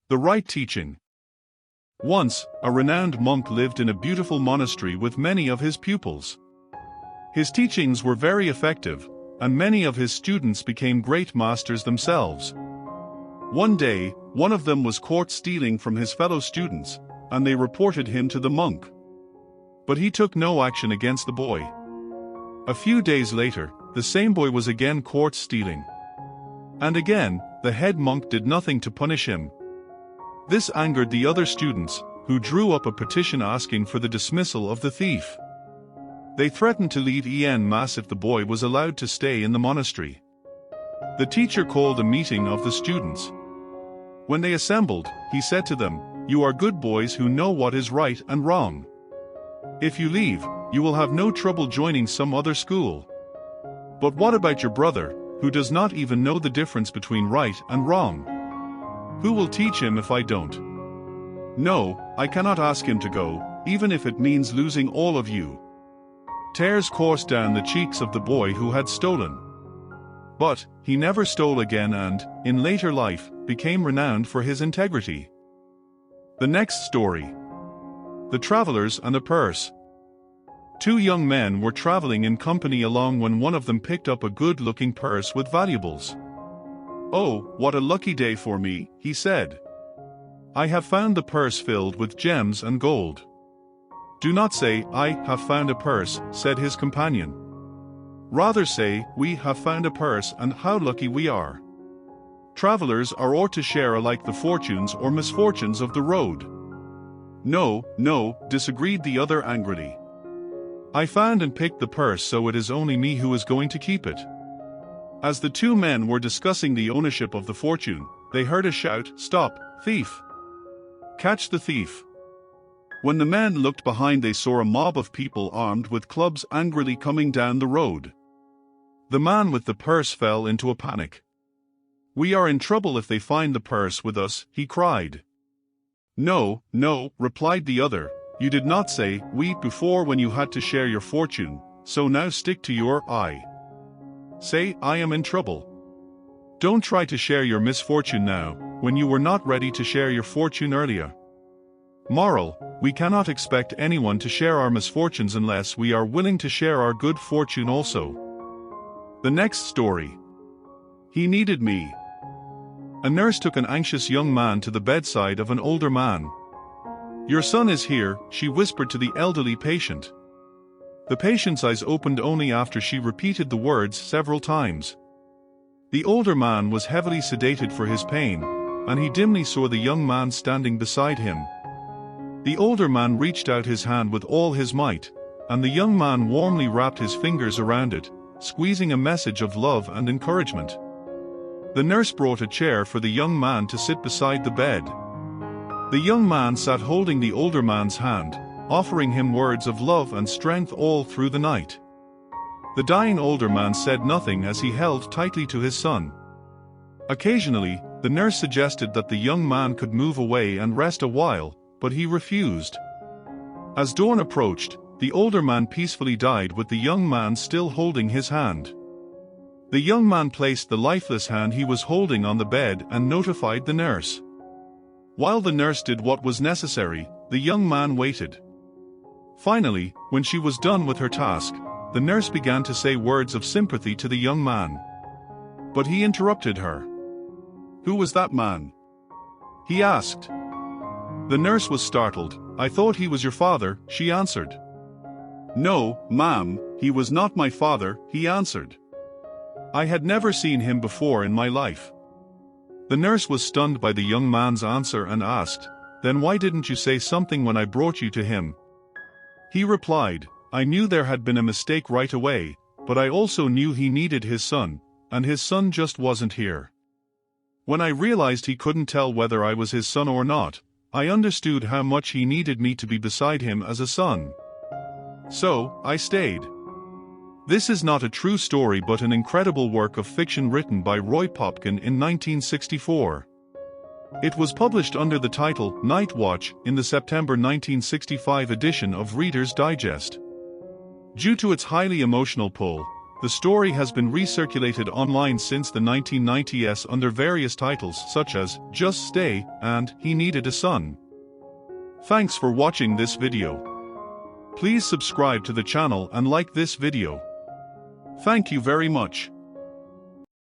The right teaching. Once, a renowned monk lived in a beautiful monastery with many of his pupils. His teachings were very effective, and many of his students became great masters themselves. One day, one of them was caught stealing from his fellow students, and they reported him to the monk. But he took no action against the boy. A few days later, the same boy was again caught stealing. And again, the head monk did nothing to punish him. This angered the other students, who drew up a petition asking for the dismissal of the thief. They threatened to leave en masse if the boy was allowed to stay in the monastery. The teacher called a meeting of the students. When they assembled, he said to them, "You are good boys who know what is right and wrong. If you leave, you will have no trouble joining some other school. But what about your brother, who does not even know the difference between right and wrong? Who will teach him if I don't? No, I cannot ask him to go, even if it means losing all of you." Tears coursed down the cheeks of the boy who had stolen. But he never stole again and, in later life, became renowned for his integrity. The next story. The Travelers and the Purse. Two young men were traveling in company along when one of them picked up a good-looking purse with valuables. "Oh, what a lucky day for me," he said. "I have found the purse filled with gems and gold." "Do not say, 'I have found a purse,'" said his companion. "Rather say, 'We have found a purse and how lucky we are.' Travelers are ought to share alike the fortunes or misfortunes of the road." "No, no," disagreed the other angrily. "I found and picked the purse, so it is only me who is going to keep it." As the two men were discussing the ownership of the fortune, they heard a shout, "Stop, thief! Catch the thief!" When the men looked behind, they saw a mob of people armed with clubs angrily coming down the road. The man with the purse fell into a panic. "We are in trouble if they find the purse with us," he cried. "No, no," replied the other, "you did not say 'we' before when you had to share your fortune, so now stick to your 'I.' Say 'I am in trouble.' Don't try to share your misfortune now, when you were not ready to share your fortune earlier." Moral: we cannot expect anyone to share our misfortunes unless we are willing to share our good fortune also. The next story. He needed me. A nurse took an anxious young man to the bedside of an older man. "Your son is here," she whispered to the elderly patient. The patient's eyes opened only after she repeated the words several times. The older man was heavily sedated for his pain, and he dimly saw the young man standing beside him. The older man reached out his hand with all his might, and the young man warmly wrapped his fingers around it, squeezing a message of love and encouragement. The nurse brought a chair for the young man to sit beside the bed. The young man sat holding the older man's hand, offering him words of love and strength all through the night. The dying older man said nothing as he held tightly to his son. Occasionally, the nurse suggested that the young man could move away and rest a while, but he refused. As dawn approached, the older man peacefully died with the young man still holding his hand. The young man placed the lifeless hand he was holding on the bed and notified the nurse. While the nurse did what was necessary, the young man waited. Finally, when she was done with her task, the nurse began to say words of sympathy to the young man. But he interrupted her. "Who was that man?" he asked. The nurse was startled. "I thought he was your father," she answered. "No, ma'am, he was not my father," he answered. I had never seen him before in my life. The nurse was stunned by the young man's answer and asked, "Then why didn't you say something when I brought you to him?" He replied, "I knew there had been a mistake right away, but I also knew he needed his son, and his son just wasn't here. When I realized he couldn't tell whether I was his son or not, I understood how much he needed me to be beside him as a son. So, I stayed." This is not a true story but an incredible work of fiction written by Roy Popkin in 1964. It was published under the title Night Watch in the September 1965 edition of Reader's Digest. Due to its highly emotional pull, The story has been recirculated online since the 1990s under various titles such as Just Stay and He Needed a Son. Thanks for watching this video. Please subscribe to the channel and like this video. Thank you very much.